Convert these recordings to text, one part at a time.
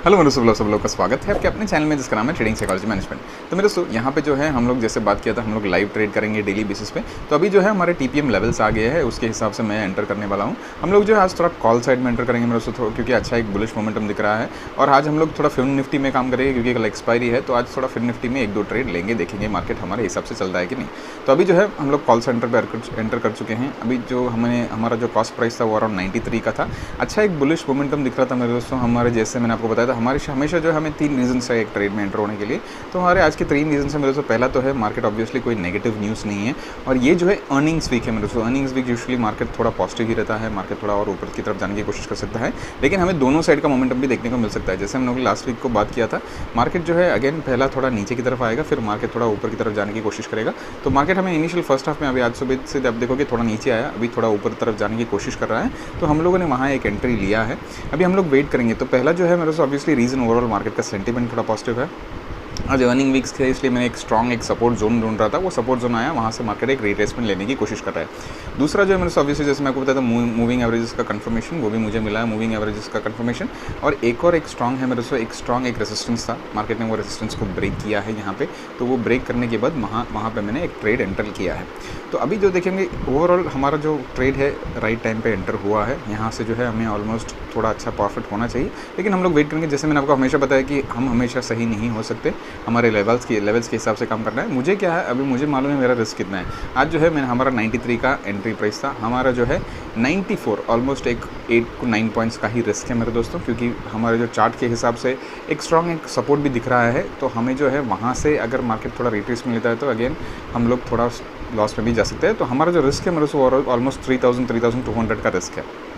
Hello मेरे सब लोग का स्वागत है आपके अपने चैनल में जिसका नाम है ट्रेडिंग साइकोलॉजी मैनेजमेंट। तो मेरे दोस्तों यहाँ पे जो है हम लोग जैसे बात किया था हम लोग लाइव ट्रेड करेंगे डेली बेसिस पे। तो अभी जो है हमारे टीपीएम लेवल्स आ गए हैं, उसके हिसाब से मैं एंटर करने वाला हूँ। हम लोग जो है आज थोड़ा कॉल साइड में एंटर करेंगे मेरे दोस्तों, क्योंकि अच्छा एक बुलिश मोमेंटम दिख रहा है। और आज हम लोग थोड़ा फिन निफ्टी में काम करेंगे क्योंकि कल एक्सपायरी है, तो आज थोड़ा फिन निफ्टी में एक दो ट्रेड लेंगे, देखेंगे मार्केट हमारे हिसाब से चल रहा है कि नहीं। तो अभी जो है हम लोग कॉल सेंटर पर एंटर कर चुके हैं। अभी जो हमारा जो कॉस्ट प्राइस था वो अराउंड 93 का था। अच्छा एक बुलिश मोमेंटम दिख रहा था मेरे दोस्तों हमारे, जैसे मैंने आपको बताया था हमारे हमेशा जो हमें 3 रीजंस है एक ट्रेड में एंटर होने के लिए। तो हमारे आज के 3 रीजन है मेरे दोस्तों। पहला तो है मार्केट ऑब्वियसली कोई नेगेटिव न्यूज़ नहीं है, और ये जो है अर्निंग्स वीक है मेरे दोस्तों। अर्निंग्स वीक यूजुअली मार्केट थोड़ा पॉजिटिव ही रहता है, मार्केट थोड़ा और ऊपर की तरफ जाने की कोशिश कर सकता है, लेकिन हमें दोनों साइड का मोमेंटम भी देखने को मिल सकता है। जैसे हम लोग लास्ट वीक को बात किया था, मार्केट जो है अगेन पहला थोड़ा नीचे की तरफ आएगा, फिर मार्केट थोड़ा ऊपर की तरफ जाने की कोशिश करेगा। तो मार्केट हमें इनिशियल फर्स्ट हाफ में अभी आज सुबह से आप देखोगे थोड़ा नीचे आया, अभी थोड़ा ऊपर तरफ जाने की कोशिश कर रहा है। तो हम लोगों ने वहाँ एक एंट्री लिया है, अभी हम लोग वेट करेंगे। तो पहला जो है मेरे दोस्तों ऑब्वियसली रीज़न ओवरऑल मार्केट का सेंटीमेंट थोड़ा पॉजिटिव है। आज अर्निंग वीक्स थे इसलिए मैंने एक स्ट्रॉन्ग एक सपोर्ट जोन ढूंढ रहा था, वो सपोर्ट जोन आया, वहाँ से मार्केट एक रिट्रेसमेंट लेने की कोशिश कर रहा है। दूसरा जो है मेरे ऑब्वियसली जैसे मैं आपको बताया था मूविंग एवरेजेस का कंफर्मेशन, वो भी मुझे मिला है, मूविंग एवरेजेस का कंफर्मेशन। और एक स्ट्रॉन्ग है मेरे से एक स्ट्रॉन्ग एक रेजिस्टेंस था, मार्केट ने वो रेजिस्टेंस को ब्रेक किया है यहाँ पे। तो वो ब्रेक करने के बाद वहाँ पे मैंने एक ट्रेड एंटर किया है। तो अभी जो देखेंगे ओवरऑल हमारा जो ट्रेड है राइट टाइम पे एंटर हुआ है। यहाँ से जो है हमें ऑलमोस्ट थोड़ा अच्छा प्रॉफिट होना चाहिए, लेकिन हम लोग वेट करेंगे। जैसे मैंने आपको हमेशा बताया कि हम हमेशा सही नहीं हो सकते, हमारे लेवल्स के हिसाब से काम करना है। मुझे क्या है अभी मुझे मालूम है मेरा रिस्क कितना है। आज जो है मैंने हमारा 93 का एंट्री प्राइस था, हमारा जो है 94 ऑलमोस्ट एक 8 to 9 पॉइंट्स का ही रिस्क है मेरे दोस्तों, क्योंकि हमारे जो चार्ट के हिसाब से एक स्ट्रॉन्ग एक सपोर्ट भी दिख रहा है। तो हमें जो है वहाँ से अगर मार्केट थोड़ा रिट्रेस में लेता है तो अगेन हम लोग थोड़ा लॉस में भी जा सकते हैं। तो हमारा जो रिस्क है मेरे से ऑलमोस्ट 3200 का रिस्क है।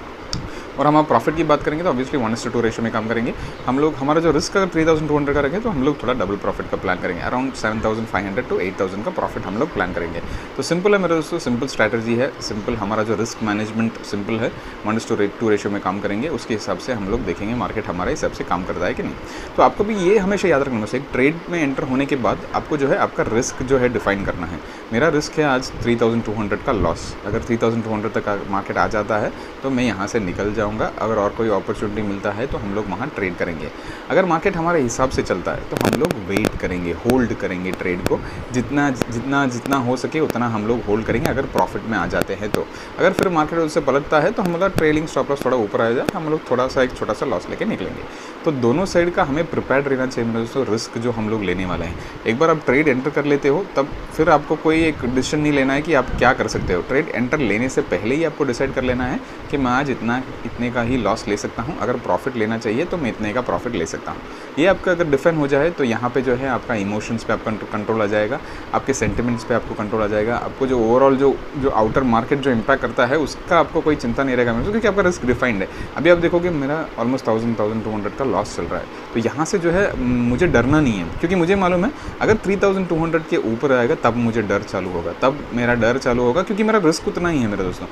और हम आप प्रॉफिट की बात करेंगे तो ऑब्वियसली 1:2 रेशो में काम करेंगे हम लोग। हमारा जो रिस्क अगर 3200 का रखें तो हम लोग थोड़ा डबल प्रॉफिट का प्लान करेंगे, अराउंड 7500 to 8000 का प्रॉफिट हम लोग प्लान करेंगे। तो सिंपल है मेरे दोस्तों, सिंपल स्ट्रैटेजी है, सिंपल हमारा जो रिस्क मैनेजमेंट सिंपल है, 1:2 रेशो में काम करेंगे। उसके हिसाब से हम लोग देखेंगे मार्केट हमारे हिसाब से काम करता है कि नहीं। तो आपको भी ये हमेशा याद रखना है, एक ट्रेड में एंटर होने के बाद आपको जो है आपका रिस्क जो है डिफाइन करना है। मेरा रिस्क है आज 3200 का लॉस। अगर 3200 तक मार्केट आ जाता है तो मैं यहाँ से निकल जाऊँगा, अगर और कोई अपॉर्चुनिटी मिलता है तो हम लोग वहाँ ट्रेड करेंगे। अगर मार्केट हमारे हिसाब से चलता है तो हम लोग वेट करेंगे, होल्ड करेंगे ट्रेड को, जितना हो सके उतना हम लोग होल्ड करेंगे। अगर प्रॉफिट में आ जाते हैं तो अगर फिर मार्केट उससे पलटता है तो हम लोग ट्रेलिंग स्टॉप लॉस थोड़ा ऊपर आ जाए, हम लोग थोड़ा सा एक छोटा सा लॉस लेके निकलेंगे। तो दोनों साइड का हमें प्रिपेयर्ड रहना चाहिए मेरे दोस्तों। रिस्क जो हम लोग लेने वाले हैं, एक बार आप ट्रेड एंटर कर लेते हो तब फिर आपको कोई एक डिसीजन नहीं लेना है कि आप क्या कर सकते हो। ट्रेड एंटर लेने से पहले ही आपको डिसाइड कर लेना है कि मैं आज इतने का ही लॉस ले सकता हूँ, अगर प्रॉफिट लेना चाहिए तो मैं इतने का प्रॉफिट ले सकता हूँ। ये आपका अगर डिफाइन हो जाए तो यहाँ पे जो है आपका इमोशंस पे आपका कंट्रोल आ जाएगा, आपके सेंटिमेंट्स पे आपको कंट्रोल आ जाएगा, आपको जो ओवरऑल जो आउटर मार्केट जो इम्पैक्ट करता है उसका आपको कोई चिंता नहीं रहेगा मेरे, क्योंकि आपका रिस्क डिफाइंड है। अभी आप देखोगे मेरा ऑलमोस्ट 1200 का लॉस चल रहा है, तो यहाँ से जो है मुझे डरना नहीं है, क्योंकि मुझे मालूम है अगर 3200 के ऊपर आएगा तब मुझे डर चालू होगा, तब मेरा डर चालू होगा, क्योंकि मेरा रिस्क उतना ही है मेरे दोस्तों।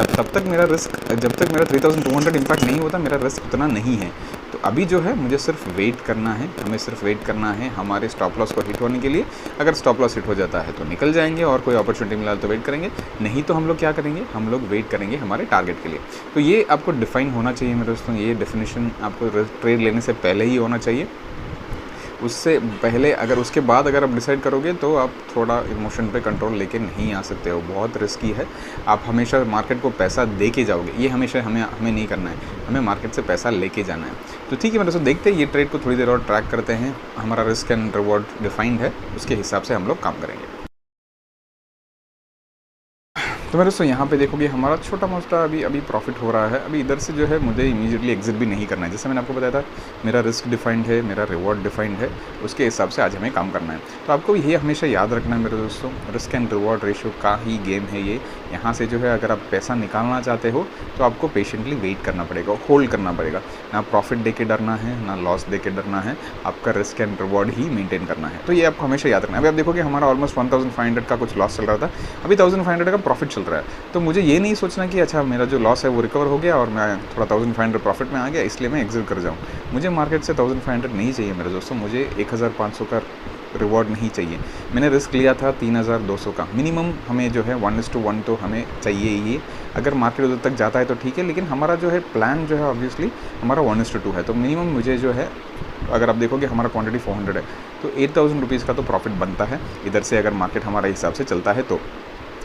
तब तक मेरा रिस्क, जब तक मेरा 3200 इम्पैक्ट नहीं होता मेरा रिस्क उतना नहीं है। तो अभी जो है मुझे सिर्फ वेट करना है, हमें सिर्फ वेट करना है हमारे स्टॉप लॉस को हिट होने के लिए। अगर स्टॉप लॉस हिट हो जाता है तो निकल जाएंगे, और कोई अपॉर्चुनिटी मिला तो वेट करेंगे, नहीं तो हम लोग क्या करेंगे, हम लोग वेट करेंगे हमारे टारगेट के लिए। तो ये आपको डिफाइन होना चाहिए मेरे दोस्तों, ये डेफिनेशन आपको ट्रेड लेने से पहले ही होना चाहिए। उससे पहले अगर उसके बाद अगर आप डिसाइड करोगे तो आप थोड़ा इमोशन पे कंट्रोल लेके नहीं आ सकते हो, बहुत रिस्की है। आप हमेशा मार्केट को पैसा दे के जाओगे, ये हमेशा हमें नहीं करना है, हमें मार्केट से पैसा लेके जाना है। तो ठीक है मेरे दोस्तों, देखते हैं ये ट्रेड को थोड़ी देर और ट्रैक करते हैं। हमारा रिस्क एंड रिवॉर्ड डिफाइंड है, उसके हिसाब से हम लोग काम करेंगे। तो मेरे दोस्तों यहाँ पे देखोगे हमारा छोटा मोटा अभी प्रॉफिट हो रहा है। अभी इधर से जो है मुझे इमीडिएटली एग्जिट भी नहीं करना है। जैसे मैंने आपको बताया था मेरा रिस्क डिफाइंड है, मेरा रिवॉर्ड डिफाइंड है, उसके हिसाब से आज हमें काम करना है। तो आपको ये हमेशा याद रखना है मेरे दोस्तों, रिस्क एंड रिवॉर्ड रेशियो का ही गेम है ये। यहाँ से जो है अगर आप पैसा निकालना चाहते हो तो आपको पेशेंटली वेट करना पड़ेगा, होल्ड करना पड़ेगा। ना प्रॉफिट दे के डरना है, ना लॉस दे के डरना है, आपका risk and reward he maintain करना है। तो ये आपको हमेशा याद रखना है। अभी आप देखोगे हमारा ऑलमोस्ट 1500 का कुछ लॉस चल रहा था, अभी 1500 का प्रॉफिट चल रहा है। तो मुझे ये नहीं सोचना कि अच्छा मेरा जो लॉस है वो रिकवर हो गया और मैं थोड़ा 1500 प्रॉफिट में आ गया इसलिए मैं एग्जिट कर जाऊँ। मुझे मार्केट से 1500 नहीं चाहिए मेरे दोस्तों, मुझे 1500 का रिवॉर्ड नहीं चाहिए। मैंने रिस्क लिया था 3200 का, मिनिमम हमें जो है 1:1 तो हमें चाहिए ही। अगर मार्केट उधर तक जाता है तो ठीक है, लेकिन हमारा जो है प्लान जो है ऑब्वियसली हमारा 1:2 है। तो मिनिमम मुझे जो है, अगर आप देखोगे हमारा क्वांटिटी 400 है तो 8000 रुपीज़ का तो प्रॉफिट बनता है इधर से, अगर मार्केट हमारे हिसाब से चलता है तो।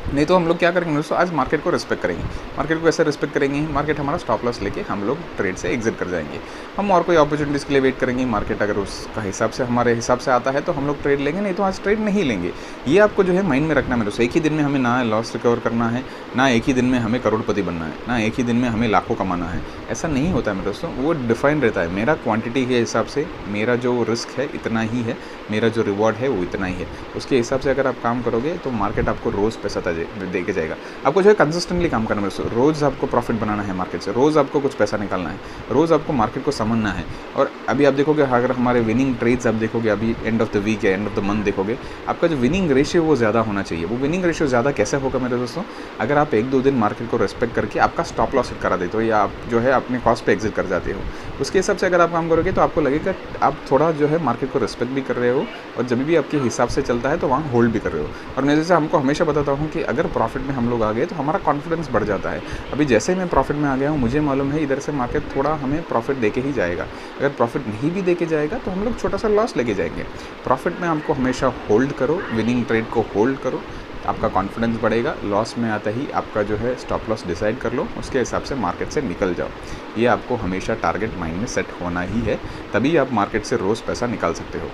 नहीं तो हम लोग क्या करेंगे दोस्तों, आज मार्केट को रिस्पेक्ट करेंगे। मार्केट को ऐसे रिस्पेक्ट करेंगे, मार्केट हमारा स्टॉप लॉस लेके हम लोग ट्रेड से एग्जिट कर जाएंगे। हम और कोई अपॉर्चुनिटीज़ के लिए वेट करेंगे, मार्केट अगर उसका हिसाब से हमारे हिसाब से आता है तो हम लोग ट्रेड लेंगे, नहीं तो आज ट्रेड नहीं लेंगे। ये आपको जो है माइंड में रखना है मेरे दोस्तों। एक ही दिन में हमें ना लॉस रिकवर करना है, ना एक ही दिन में हमें करोड़पति बनना है, ना एक ही दिन में हमें लाखों कमाना है। ऐसा नहीं होता है मेरे दोस्तों, वो डिफाइन रहता है। मेरा क्वांटिटी के हिसाब से मेरा जो रिस्क है इतना ही है, मेरा जो रिवॉर्ड है वो इतना ही है। उसके हिसाब से अगर आप काम करोगे तो मार्केट आपको रोज़ पैसा दे के जाएगा। आपको जो है कंसिस्टेंटली काम करना है, रोज़ आपको प्रॉफिट बनाना है मार्केट से, रोज़ आपको कुछ पैसा निकालना है, रोज़ आपको मार्केट को समझना है। और अभी आप देखोगे, अगर हमारे विनिंग ट्रेड्स आप देखोगे, अभी एंड ऑफ द वीक या एंड ऑफ द मंथ देखोगे, आपका जो विनिंग रेशियो वो ज़्यादा होना चाहिए। वो विनिंग रेशियो ज़्यादा कैसे होगा मेरे दोस्तों, अगर आप 1-2 दिन मार्केट को रेस्पेक्ट करके आपका स्टॉप लॉस हिट करा देते हो, या आप जो है अपने कॉस्ट पे एग्जिट कर जाते हो, उसके हिसाब से अगर आप काम करोगे तो आपको लगेगा आप थोड़ा जो है मार्केट को रिस्पेक्ट भी कर रहे हो, और जब भी आपके हिसाब से चलता है तो वहाँ होल्ड भी कर रहे हो। और मैं जैसे हमको हमेशा बताता हूँ कि अगर प्रॉफिट में हम लोग आ गए तो हमारा कॉन्फिडेंस बढ़ जाता है। अभी जैसे मैं प्रॉफिट में आ गया हूँ, मुझे मालूम है इधर से मार्केट थोड़ा हमें प्रॉफिट देके ही जाएगा। अगर प्रॉफिट नहीं भी देके जाएगा तो हम लोग छोटा सा लॉस लेके जाएंगे। प्रॉफिट में आपको हमेशा होल्ड करो, विनिंग ट्रेड को होल्ड करो, आपका कॉन्फिडेंस बढ़ेगा। लॉस में आता ही आपका जो है स्टॉप लॉस डिसाइड कर लो, उसके हिसाब से मार्केट से निकल जाओ। ये आपको हमेशा टारगेट माइंड में सेट होना ही है, तभी आप मार्केट से रोज़ पैसा निकाल सकते हो।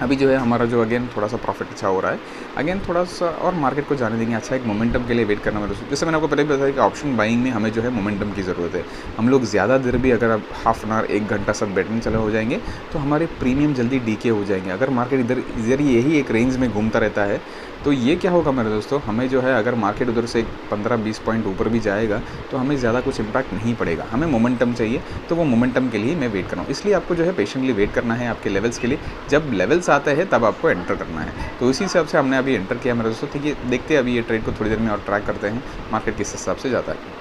अभी जो है हमारा जो अगेन थोड़ा सा प्रॉफिट अच्छा हो रहा है, अगेन थोड़ा सा और मार्केट को जाने देंगे। अच्छा, एक मोमेंटम के लिए वेट करना मेरे दोस्तों। जैसे मैंने आपको पहले भी बताया कि ऑप्शन बाइंग में हमें जो है मोमेंटम की ज़रूरत है। हम लोग ज़्यादा देर भी, अगर आप हाफ एन आवर 1 घंटा सब बैठने चले हो जाएंगे तो हमारे प्रीमियम जल्दी डीके हो जाएंगे। अगर मार्केट इधर यही एक रेंज में घूमता रहता है तो ये क्या होगा मेरे दोस्तों, हमें जो है अगर मार्केट उधर से 15-20 पॉइंट ऊपर भी जाएगा तो हमें ज़्यादा कुछ इम्पैक्ट नहीं पड़ेगा। हमें मोमेंटम चाहिए, तो वो मोमेंटम के लिए मैं वेट कर रहा हूँ। इसलिए आपको जो है पेशेंटली वेट करना है आपके लेवल्स के लिए। जब लेवल्स आते हैं तब आपको एंटर करना है। तो इसी हिसाब से हमने अभी एंटर किया मेरे दोस्तों। ठीक है, देखते हैं अभी ये ट्रेड को थोड़ी देर में और ट्रैक करते हैं मार्केट किस हिसाब से जाता है।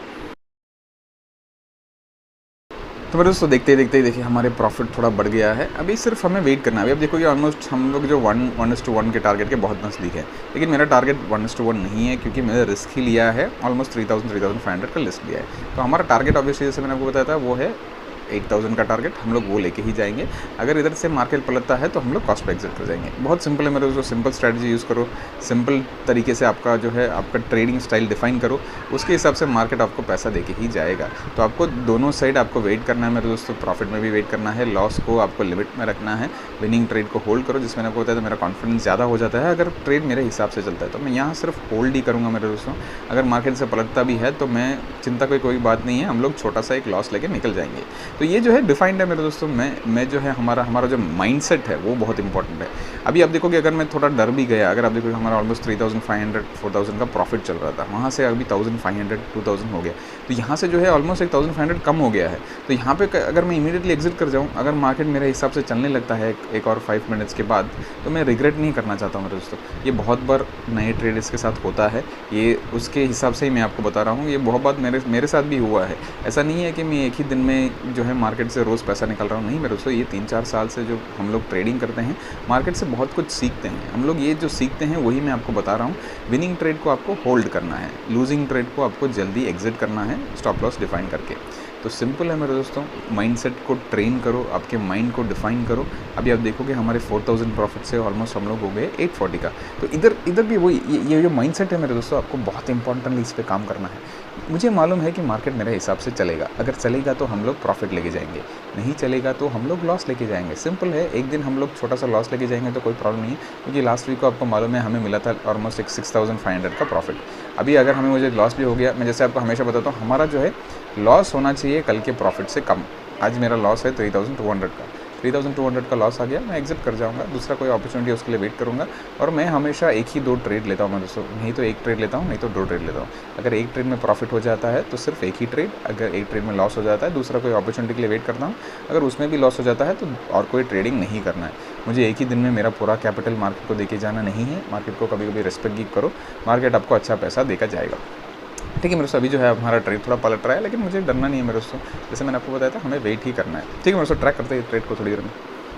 तो मेरे दोस्तों देखते ही देखिए हमारे प्रॉफिट थोड़ा बढ़ गया है। अभी सिर्फ हमें वेट करना है। अभी आप देखोगे ऑलमोस्ट हम लोग जो 1:1 के टारगेट के बहुत नज़दीक है, लेकिन मेरा टारगेट 1:1 नहीं है, क्योंकि मैंने रिस्क ही लिया है। ऑलमोस्ट 3500 का लिस्ट लिया है। तो हमारा टारगेट ऑब्वियसली जैसे मैंने आपको बताया था वो है 8000 का टारगेट, हम लोग वो लेके ही जाएंगे। अगर इधर से मार्केट पलटता है तो हम लोग कॉस्ट पे एग्जिट कर जाएंगे। बहुत सिंपल है मेरे दोस्तों, सिंपल स्ट्रैटेजी यूज़ करो, सिंपल तरीके से आपका जो है आपका ट्रेडिंग स्टाइल डिफाइन करो, उसके हिसाब से मार्केट आपको पैसा देके ही जाएगा। तो आपको दोनों साइड आपको वेट करना है मेरे दोस्तों। प्रॉफिट में भी वेट करना है, लॉस को आपको लिमिट में रखना है, विनिंग ट्रेड को होल्ड करो। जिसमें आपको बताया था मेरा कॉन्फिडेंस ज़्यादा हो जाता है अगर ट्रेड मेरे हिसाब से चलता है, तो मैं यहाँ सिर्फ होल्ड ही करूँगा मेरे दोस्तों। अगर मार्केट से पलटता भी है तो मैं चिंता कोई बात नहीं है, हम लोग छोटा सा एक लॉस लेके निकल जाएंगे। तो ये जो है डिफाइंड है मेरे दोस्तों। मैं जो है हमारा जो माइंडसेट है वो बहुत इंपॉर्टेंट है। अभी आप देखोगे अगर मैं थोड़ा डर भी गया, अगर आप देखोगे हमारा ऑलमोस्ट 3500-4000 का प्रॉफिट चल रहा था, वहाँ से अभी 1500-2000 हो गया। तो यहाँ से जो है ऑलमोस्ट 1500 कम हो गया है। तो यहाँ पे अगर मैं इमीडिएटली एग्जिट कर जाऊँ, अगर मार्केट मेरे हिसाब से चलने लगता है एक और 5 मिनट्स के बाद, तो मैं रिग्रेट नहीं करना चाहता हूँ मेरे दोस्तों। ये बहुत बार नए ट्रेडर्स के साथ होता है, ये उसके हिसाब से ही मैं आपको बता रहा हूँ। ये बहुत बार मेरे साथ भी हुआ है। ऐसा नहीं है कि मैं एक ही दिन में जो है मार्केट से रोज़ पैसा निकाल रहा हूँ, नहीं मेरे दोस्तों। ये 3-4 साल से जो हम लोग ट्रेडिंग करते हैं, मार्केट से बहुत कुछ सीखते हैं हम लोग। ये जो सीखते हैं वही मैं आपको बता रहा हूँ। विनिंग ट्रेड को आपको होल्ड करना है, लूजिंग ट्रेड को आपको जल्दी एग्जिट करना है स्टॉप लॉस डिफाइन करके। तो सिंपल है मेरे दोस्तों, माइंडसेट को ट्रेन करो, आपके माइंड को डिफाइन करो। अभी आप देखोगे हमारे 4000 प्रॉफिट से ऑलमोस्ट हम लोग हो गए 840 का। तो इधर भी वही ये जो माइंडसेट है मेरे दोस्तों, आपको बहुत इंपॉर्टेंटली इस पर काम करना है। मुझे मालूम है कि मार्केट मेरे हिसाब से चलेगा, अगर चलेगा तो हम लोग प्रॉफिट लेके जाएंगे, नहीं चलेगा तो हम लोग लॉस लेके जाएंगे। सिंपल है, एक दिन हम लोग छोटा सा लॉस लेके जाएंगे तो कोई प्रॉब्लम नहीं है, क्योंकि लास्ट वीक को आपको मालूम है हमें मिला था ऑलमोस्ट 6500 का प्रॉफिट। अभी अगर हमें मुझे लॉस भी हो गया, मैं जैसे आपको हमेशा बताता हूँ, हमारा जो है लॉस होना चाहिए कल के प्रॉफिट से कम। आज मेरा लॉस है 3200 का, 3200 का लॉस आ गया, मैं एग्जिट कर जाऊंगा, दूसरा कोई अपॉर्चुनिटी उसके लिए वेट करूंगा। और मैं हमेशा एक ही 2 ट्रेड लेता हूं मैं दोस्तों, नहीं तो 1 ट्रेड लेता हूं, नहीं तो 2 ट्रेड लेता हूं। अगर 1 ट्रेड में प्रॉफिट हो जाता है तो सिर्फ एक ही ट्रेड, अगर 1 ट्रेड में लॉस हो जाता है दूसरा कोई अपॉर्चुनिटी के लिए वेट करता हूँ। अगर उसमें भी लॉस हो जाता है तो और कोई ट्रेडिंग नहीं करना है। मुझे एक ही दिन में मेरा पूरा कैपिटल मार्केट को देके जाना नहीं है। मार्केट को कभी कभी रिस्पेक्ट भी करो, मार्केट आपको अच्छा पैसा देकर जाएगा। ठीक है मेरे दोस्तों, अभी जो है हमारा ट्रेड थोड़ा पलट रहा है, लेकिन मुझे डरना नहीं है मेरे दोस्तों। जैसे मैंने आपको बताया था, हमें वेट ही करना है। ठीक है मेरे दोस्तों, ट्रैक करते हैं ट्रेड को थोड़ी देर में।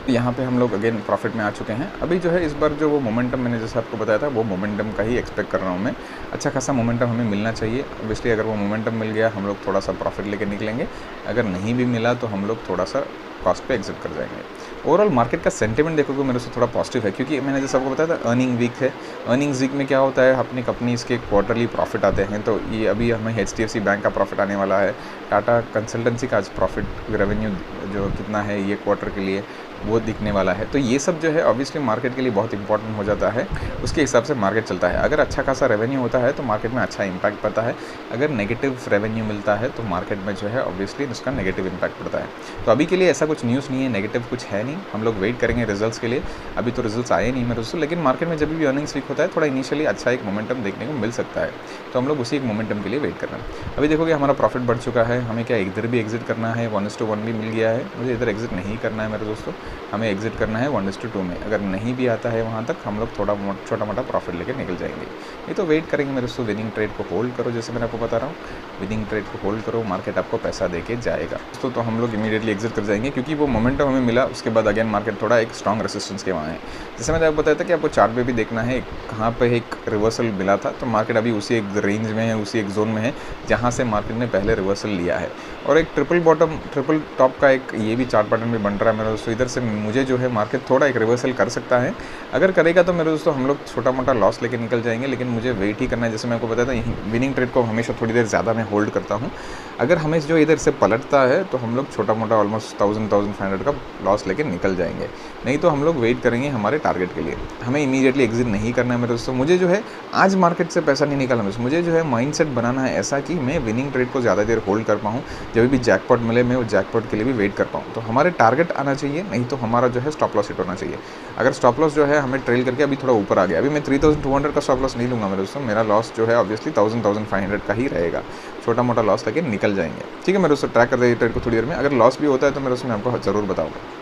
यहाँ पे हम लोग अगेन प्रॉफिट में आ चुके हैं। अभी जो है इस बार जो वो मोमेंटम मैंने जैसे आपको बताया था, वो मोमेंटम का ही एक्सपेक्ट कर रहा हूँ मैं। अच्छा खासा मोमेंटम हमें मिलना चाहिए। ऑब्वियसली अगर वो मोमेंटम मिल गया, हम लोग थोड़ा सा प्रॉफिट लेके निकलेंगे। अगर नहीं भी मिला तो हम लोग थोड़ा सा कॉस्ट पे एग्जिट कर जाएंगे। ओवरऑल मार्केट का सेंटिमेंट देखोगे मेरे से थोड़ा पॉजिटिव है, क्योंकि मैंने जैसे आपको बताया था अर्निंग वीक है। अर्निंग्स वीक में क्या होता है, अपनी कंपनीज़ के क्वार्टरली प्रॉफिट आते हैं। तो ये अभी हमें HDFC बैंक का प्रॉफिट आने वाला है, टाटा कंसल्टेंसी का आज प्रॉफिट रेवेन्यू जो कितना है ये क्वार्टर के लिए वो दिखने वाला है। तो ये सब जो है ऑब्वियसली मार्केट के लिए बहुत इंपॉर्टेंट हो जाता है। उसके हिसाब से मार्केट चलता है। अगर अच्छा खासा रेवेन्यू होता है तो मार्केट में अच्छा इंपैक्ट पड़ता है। अगर नेगेटिव रेवेन्यू मिलता है तो मार्केट में जो है ऑब्वियसली उसका नेगेटिव इंपैक्ट पड़ता है। तो अभी के लिए ऐसा कुछ न्यूज़ नहीं है, नेगेटिव कुछ है नहीं। हम लोग वेट करेंगे रिजल्ट्स के लिए। अभी तो रिजल्ट्स आए नहीं मेरे दोस्तों, लेकिन मार्केट में जब भी अर्निंग्स वीक होता है थोड़ा इनिशियली अच्छा एक मोमेंटम देखने को मिल सकता है। तो हम लोग उसी एक मोमेंटम के लिए वेट कर रहे हैं। अभी देखोगे हमारा प्रॉफिट बढ़ चुका है। हमें क्या इधर भी एग्जिट करना है, 1:1 भी मिल गया है। मुझे इधर एग्जिट नहीं करना है मेरे दोस्तों, हमें एग्जिट करना है 1:2 में। अगर नहीं भी आता है वहाँ तक, हम लोग थोड़ा छोटा मोटा प्रॉफिट लेके निकल जाएंगे। ये तो वेट करेंगे मेरे दोस्तों। विनिंग ट्रेड को होल्ड करो, जैसे मैंने आपको बता रहा हूँ, विनिंग ट्रेड को होल्ड करो, मार्केट आपको पैसा दे के जाएगा दोस्तों। तो हम लोग इमीडिएटली एग्जिट कर जाएंगे, क्योंकि वो मोमेंटम हमें मिला। उसके बाद अगेन मार्केट थोड़ा एक स्ट्रॉन्ग रेसिस्टेंस के वहाँ है। जैसे मैंने आपको बताया था कि आपको चार्ट पे भी देखना है कहाँ पे एक रिवर्सल मिला था। तो मार्केट अभी उसी एक रेंज में है, उसी एक जोन में है जहाँ से मार्केट ने पहले रिवर्सल लिया है। और एक ट्रिपल टॉप का एक ये भी चार्ट पैटर्न भी बन रहा है मेरे दोस्तों। इधर से मुझे जो है मार्केट थोड़ा एक रिवर्सल कर सकता है। अगर करेगा तो मेरे दोस्तों हम लोग छोटा मोटा लॉस लेके निकल जाएंगे, लेकिन मुझे वेट ही करना है। जैसे मैं आपको बताया था, यही विनिंग ट्रेड को हमेशा थोड़ी देर ज़्यादा मैं होल्ड करता हूँ। अगर हमें जो इधर से पलटता है तो हम लोग छोटा मोटा ऑलमोस्ट 1000-1500 का लॉस लेके निकल जाएंगे। नहीं तो हम लोग वेट करेंगे हमारे टारगेट के लिए। हमें इमीडिएटली एग्जिट नहीं करना है मेरे दोस्तों। मुझे जो है आज मार्केट से पैसा नहीं निकालना है, मुझे जो है माइंडसेट बनाना है ऐसा कि मैं विनिंग ट्रेड को ज़्यादा देर होल्ड कर पाऊँ। जब भी जैकपॉट मिले मैं वो जैकपॉट के लिए भी वेट कर पाऊँ। तो हमारे टारगेट आना चाहिए, नहीं तो हमारा जो है स्टॉप लॉस हिट होना चाहिए। अगर स्टॉप लॉस जो है हमें ट्रेल करके अभी थोड़ा ऊपर आ गया, अभी मैं 3200 का स्टॉप लॉस नहीं लूँगा मेरे दोस्तों। मेरा लॉस जो है ऑब्वियसली 1000-1500 का ही रहेगा। छोटा मोटा लॉस लेके निकल जाएंगे, ठीक है मेरे दोस्तों। ट्रैक कर देंगे ट्रेड को थोड़ी देर में। अगर लॉस भी होता है तो मेरे दोस्तों मैं आपको ज़रूर बताऊँगा।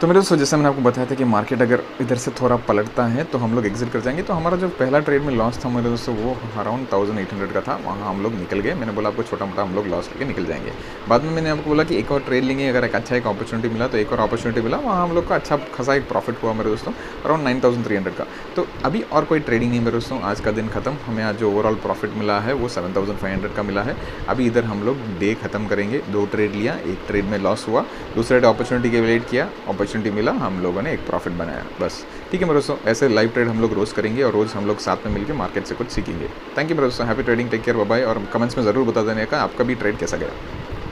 तो मेरे दोस्तों जैसे मैंने आपको बताया था कि मार्केट अगर इधर से थोड़ा पलटता है तो हम लोग एग्जिट कर जाएंगे। तो हमारा जो पहला ट्रेड में लॉस था मेरे दोस्तों वो अराउंड 1800 का था, वहाँ हम लोग निकल गए। मैंने बोला आपको छोटा मोटा हम लोग लॉस लेके निकल जाएंगे। बाद में मैंने आपको बोला कि एक और ट्रेड लेंगे, अगर एक अच्छा एक अपॉर्चुनिटी मिला तो एक और अपॉर्चुनिटी मिला, वहाँ हम लोग का अच्छा खासा एक प्रॉफिट हुआ मेरे दोस्तों, अराउंड 9300 का। तो अभी और कोई ट्रेडिंग नहीं मेरे दोस्तों, आज का दिन खत्म। हमें आज जो ओवरऑल प्रॉफिट मिला है वो 7500 का मिला है। अभी इधर हम लोग डे खत्म करेंगे। 2 ट्रेड लिया, एक ट्रेड में लॉस हुआ, दूसरे अपॉर्चुनिटी के वेट किया, अपॉर्चुनिटी मिला, हम लोगों ने एक प्रॉफिट बनाया, बस। ठीक है मेरे दोस्तों, ऐसे लाइव ट्रेड हम लोग रोज़ करेंगे और रोज़ हम लोग साथ में मिलकर मार्केट से कुछ सीखेंगे। थैंक यू मेरे दोस्तों, happy trading, take care, bye bye. और कमेंट्स में ज़रूर बता देने का आपका भी ट्रेड कैसा गया।